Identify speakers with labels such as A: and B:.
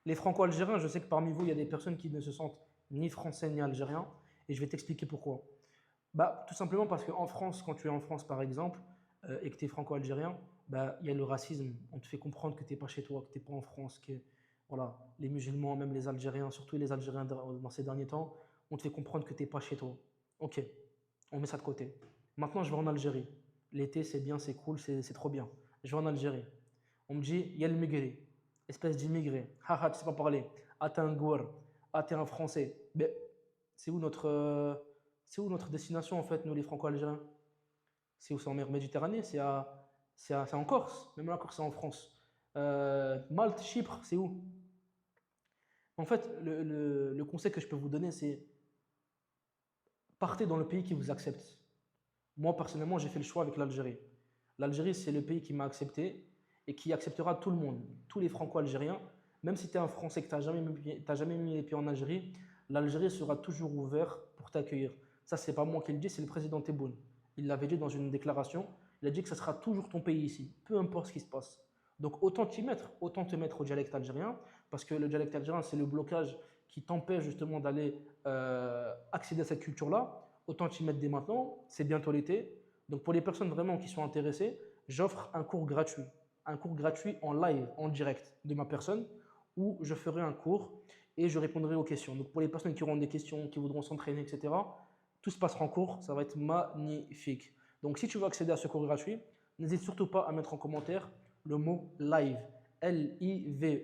A: Les franco-algériens, je sais que parmi vous, il y a des personnes qui ne se sentent ni français ni algériens, et je vais t'expliquer pourquoi. Bah, tout simplement parce qu'en France, quand tu es en France par exemple, et que tu es franco-algérien, bah, il y a le racisme. On te fait comprendre que tu n'es pas chez toi, que tu n'es pas en France, que voilà, les musulmans, même les Algériens, surtout les Algériens dans ces derniers temps, on te fait comprendre que tu n'es pas chez toi. Ok, on met ça de côté. Maintenant, je vais en Algérie. L'été, c'est bien, c'est cool, c'est trop bien. Je vais en Algérie. On me dit, il y a le migré, espèce d'immigré. Haha, tu sais pas parler. Ah, t'es un gouar. Ah, t'es un français. Mais c'est où notre destination en fait, nous les franco-algériens? C'est où? C'est en mer Méditerranée, c'est en Corse. Même la Corse, c'est en France. Malte, Chypre, c'est où? En fait, le conseil que je peux vous donner, c'est partez dans le pays qui vous accepte. Moi, personnellement, j'ai fait le choix avec l'Algérie. L'Algérie, c'est le pays qui m'a accepté et qui acceptera tout le monde, tous les franco-algériens. Même si tu es un Français que tu n'as jamais mis les pieds en Algérie, l'Algérie sera toujours ouverte pour t'accueillir. Ça, c'est pas moi qui le dis, c'est le président Tebboune. Il l'avait dit dans une déclaration. Il a dit que ça sera toujours ton pays ici, peu importe ce qui se passe. Donc autant t'y mettre, autant te mettre au dialecte algérien, parce que le dialecte algérien, c'est le blocage qui t'empêche justement d'aller accéder à cette culture-là. Autant t'y mettre dès maintenant, c'est bientôt l'été. Donc pour les personnes vraiment qui sont intéressées, j'offre un cours gratuit en live, en direct de ma personne, où je ferai un cours et je répondrai aux questions. Donc pour les personnes qui auront des questions, qui voudront s'entraîner, etc., tout se passera en cours, ça va être magnifique. Donc si tu veux accéder à ce cours gratuit, n'hésite surtout pas à mettre en commentaire le mot live, Live.